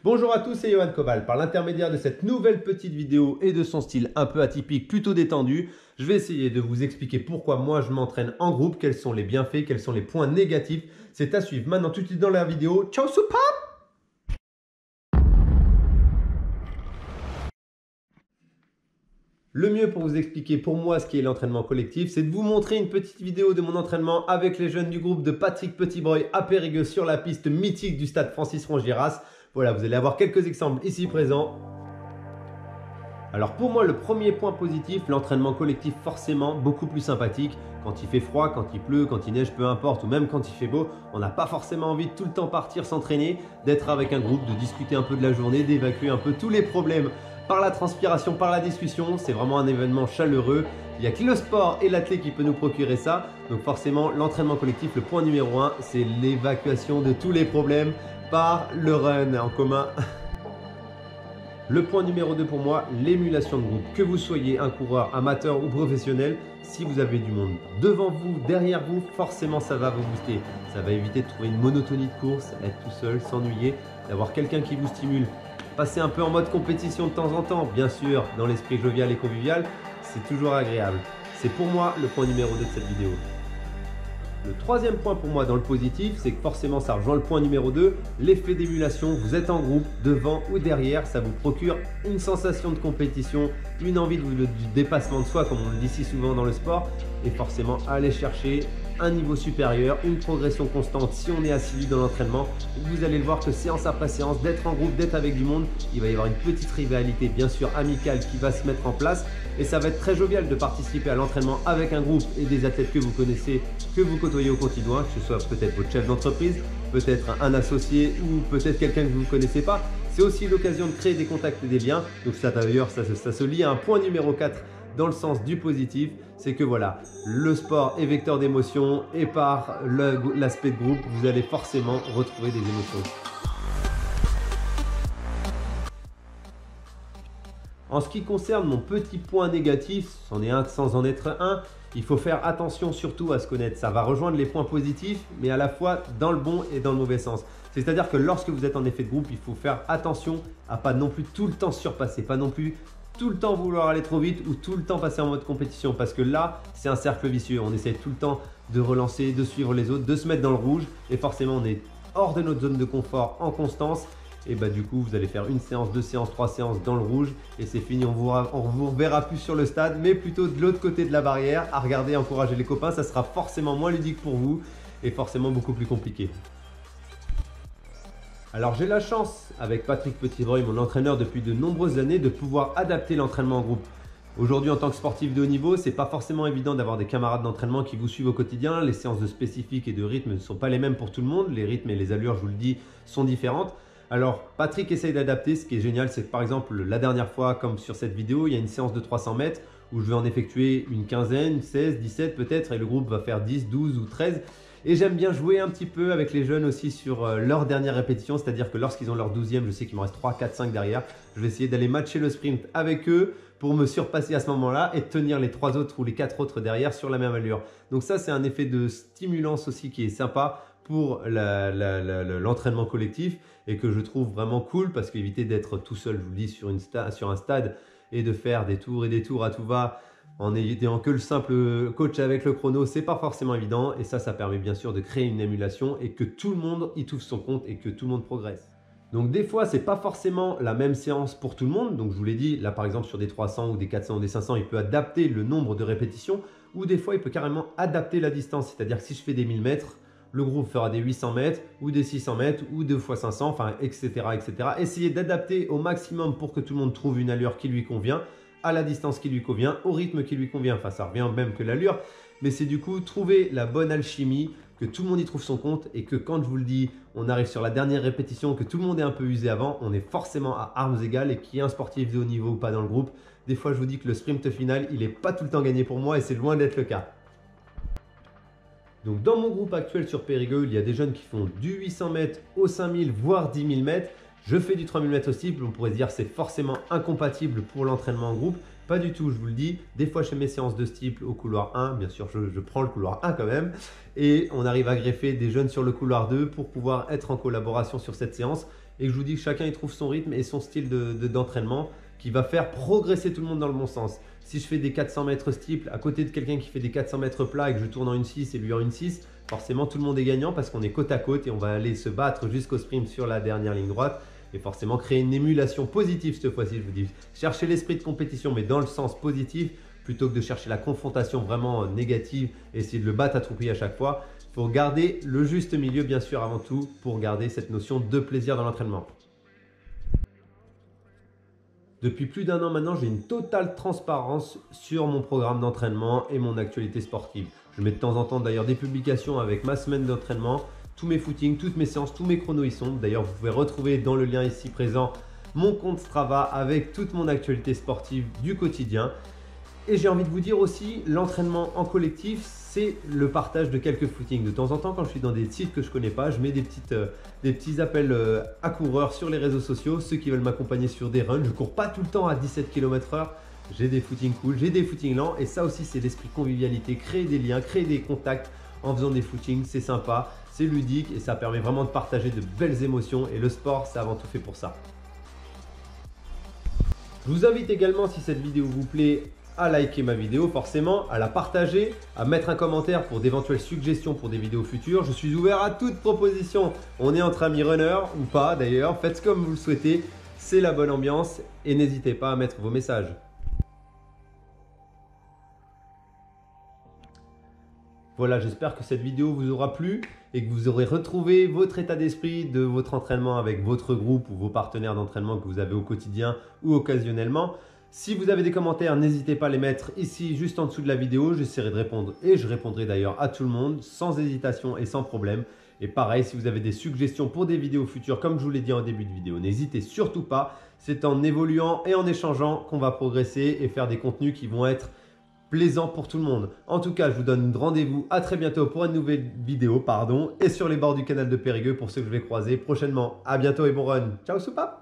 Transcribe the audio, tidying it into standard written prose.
Bonjour à tous, c'est Johan Cobal. Par l'intermédiaire de cette nouvelle petite vidéo et de son style un peu atypique, plutôt détendu, je vais essayer de vous expliquer pourquoi moi je m'entraîne en groupe, quels sont les bienfaits, quels sont les points négatifs. C'est à suivre maintenant tout de suite dans la vidéo. Ciao Soupa! Le mieux pour vous expliquer pour moi ce qui est l'entraînement collectif, c'est de vous montrer une petite vidéo de mon entraînement avec les jeunes du groupe de Patrick Petitbreuil à Périgueux sur la piste mythique du stade Francis Rongiras. Voilà, vous allez avoir quelques exemples ici présents. Alors pour moi, le premier point positif, l'entraînement collectif forcément beaucoup plus sympathique. Quand il fait froid, quand il pleut, quand il neige, peu importe, ou même quand il fait beau, on n'a pas forcément envie de tout le temps partir s'entraîner, d'être avec un groupe, de discuter un peu de la journée, d'évacuer un peu tous les problèmes par la transpiration, par la discussion. C'est vraiment un événement chaleureux. Il n'y a que le sport et l'athlète qui peut nous procurer ça. Donc forcément, l'entraînement collectif, le point numéro 1, c'est l'évacuation de tous les problèmes par le run en commun. Le point numéro 2 pour moi, l'émulation de groupe. Que vous soyez un coureur amateur ou professionnel, si vous avez du monde devant vous, derrière vous, forcément ça va vous booster. Ça va éviter de trouver une monotonie de course, être tout seul, s'ennuyer, d'avoir quelqu'un qui vous stimule. Passer un peu en mode compétition de temps en temps, bien sûr, dans l'esprit jovial et convivial, c'est toujours agréable. C'est pour moi le point numéro 2 de cette vidéo. Le troisième point pour moi dans le positif, c'est que forcément ça rejoint le point numéro 2, l'effet d'émulation. Vous êtes en groupe, devant ou derrière, ça vous procure une sensation de compétition, une envie du dépassement de soi comme on le dit si souvent dans le sport, et forcément aller chercher un niveau supérieur, une progression constante si on est assidu dans l'entraînement. Vous allez le voir que séance après séance, d'être en groupe, d'être avec du monde, il va y avoir une petite rivalité bien sûr amicale qui va se mettre en place et ça va être très jovial de participer à l'entraînement avec un groupe et des athlètes que vous connaissez, que vous côtoyez au quotidien, que ce soit peut-être votre chef d'entreprise, peut-être un associé ou peut-être quelqu'un que vous ne connaissez pas. C'est aussi l'occasion de créer des contacts et des liens. Donc ça d'ailleurs, ça se lie à un point numéro 4 dans le sens du positif, c'est que voilà, le sport est vecteur d'émotions et par l'aspect de groupe, vous allez forcément retrouver des émotions. En ce qui concerne mon petit point négatif, c'en est un sans en être un, il faut faire attention surtout à se connaître. Ça va rejoindre les points positifs, mais à la fois dans le bon et dans le mauvais sens. C'est-à-dire que lorsque vous êtes en effet de groupe, il faut faire attention à pas non plus tout le temps surpasser, pas non plus tout le temps vouloir aller trop vite ou tout le temps passer en mode compétition parce que là, c'est un cercle vicieux. On essaie tout le temps de relancer, de suivre les autres, de se mettre dans le rouge et forcément, on est hors de notre zone de confort en constance. Et bah du coup, vous allez faire une séance, 2 séances, 3 séances dans le rouge et c'est fini. On vous reverra plus sur le stade, mais plutôt de l'autre côté de la barrière à regarder, encourager les copains. Ça sera forcément moins ludique pour vous et forcément beaucoup plus compliqué. Alors j'ai la chance avec Patrick Petitbreuil, mon entraîneur depuis de nombreuses années, de pouvoir adapter l'entraînement en groupe. Aujourd'hui en tant que sportif de haut niveau, c'est pas forcément évident d'avoir des camarades d'entraînement qui vous suivent au quotidien. Les séances de spécifiques et de rythme ne sont pas les mêmes pour tout le monde. Les rythmes et les allures, je vous le dis, sont différentes. Alors Patrick essaye d'adapter. Ce qui est génial, c'est que par exemple la dernière fois, comme sur cette vidéo, il y a une séance de 300 mètres où je vais en effectuer une quinzaine, 16, 17 peut-être et le groupe va faire 10, 12 ou 13. Et j'aime bien jouer un petit peu avec les jeunes aussi sur leur dernière répétition, c'est-à-dire que lorsqu'ils ont leur 12e, je sais qu'il me reste 3, 4, 5 derrière, je vais essayer d'aller matcher le sprint avec eux pour me surpasser à ce moment-là et tenir les 3 autres ou les 4 autres derrière sur la même allure. Donc ça, c'est un effet de stimulance aussi qui est sympa pour l'entraînement collectif et que je trouve vraiment cool parce qu'éviter d'être tout seul, je vous le dis, sur un stade et de faire des tours et des tours à tout va, en n'ayant que le simple coach avec le chrono, c'est pas forcément évident et ça permet bien sûr de créer une émulation et que tout le monde y trouve son compte et que tout le monde progresse. Donc des fois, c'est pas forcément la même séance pour tout le monde. Donc je vous l'ai dit, là par exemple sur des 300 ou des 400 ou des 500, il peut adapter le nombre de répétitions ou des fois, il peut carrément adapter la distance. C'est-à-dire que si je fais des 1000 mètres, le groupe fera des 800 mètres ou des 600 mètres ou 2 fois 500, enfin etc. etc. Essayez d'adapter au maximum pour que tout le monde trouve une allure qui lui convient, à la distance qui lui convient, au rythme qui lui convient, enfin ça revient même que l'allure, mais c'est du coup trouver la bonne alchimie, que tout le monde y trouve son compte et que quand je vous le dis, on arrive sur la dernière répétition, que tout le monde est un peu usé avant, on est forcément à armes égales et qu'il y ait un sportif de haut niveau ou pas dans le groupe, des fois je vous dis que le sprint final, il n'est pas tout le temps gagné pour moi et c'est loin d'être le cas. Donc dans mon groupe actuel sur Périgueux, il y a des jeunes qui font du 800 mètres au 5000 voire 10 000 mètres. Je fais du 3000 mètres aussi, on pourrait se dire que c'est forcément incompatible pour l'entraînement en groupe. Pas du tout, je vous le dis. Des fois, je fais mes séances de steeple au couloir 1. Bien sûr, je prends le couloir 1 quand même. Et on arrive à greffer des jeunes sur le couloir 2 pour pouvoir être en collaboration sur cette séance. et que je vous dis que chacun y trouve son rythme et son style d'entraînement qui va faire progresser tout le monde dans le bon sens. Si je fais des 400 mètres steeple à côté de quelqu'un qui fait des 400 mètres plats et que je tourne en une 6 et lui en une 6, forcément tout le monde est gagnant parce qu'on est côte à côte et on va aller se battre jusqu'au sprint sur la dernière ligne droite et forcément créer une émulation positive cette fois-ci. Je vous dis, cherchez l'esprit de compétition mais dans le sens positif plutôt que de chercher la confrontation vraiment négative et essayer de le battre à tout prix à chaque fois. Il faut garder le juste milieu bien sûr avant tout pour garder cette notion de plaisir dans l'entraînement. Depuis plus d'un an maintenant, j'ai une totale transparence sur mon programme d'entraînement et mon actualité sportive. Je mets de temps en temps d'ailleurs des publications avec ma semaine d'entraînement, tous mes footings, toutes mes séances, tous mes chronos y sont. D'ailleurs, vous pouvez retrouver dans le lien ici présent mon compte Strava avec toute mon actualité sportive du quotidien. Et j'ai envie de vous dire aussi, l'entraînement en collectif, c'est le partage de quelques footings. De temps en temps, quand je suis dans des sites que je ne connais pas, je mets des petits appels à coureurs sur les réseaux sociaux. Ceux qui veulent m'accompagner sur des runs, je ne cours pas tout le temps à 17 km/h. J'ai des footings cool, j'ai des footings lents. Et ça aussi, c'est l'esprit convivialité. Créer des liens, créer des contacts en faisant des footings, c'est sympa, c'est ludique et ça permet vraiment de partager de belles émotions. Et le sport, c'est avant tout fait pour ça. Je vous invite également, si cette vidéo vous plaît, à liker ma vidéo forcément, à la partager, à mettre un commentaire pour d'éventuelles suggestions pour des vidéos futures. Je suis ouvert à toute proposition. On est entre amis runners ou pas d'ailleurs, faites comme vous le souhaitez, c'est la bonne ambiance et n'hésitez pas à mettre vos messages. Voilà, j'espère que cette vidéo vous aura plu et que vous aurez retrouvé votre état d'esprit de votre entraînement avec votre groupe ou vos partenaires d'entraînement que vous avez au quotidien ou occasionnellement. Si vous avez des commentaires, n'hésitez pas à les mettre ici juste en dessous de la vidéo. J'essaierai de répondre et je répondrai d'ailleurs à tout le monde sans hésitation et sans problème. Et pareil, si vous avez des suggestions pour des vidéos futures, comme je vous l'ai dit en début de vidéo, n'hésitez surtout pas. C'est en évoluant et en échangeant qu'on va progresser et faire des contenus qui vont être plaisants pour tout le monde. En tout cas, je vous donne rendez-vous à très bientôt pour une nouvelle vidéo et sur les bords du canal de Périgueux pour ceux que je vais croiser prochainement. À bientôt et bon run. Ciao soupape.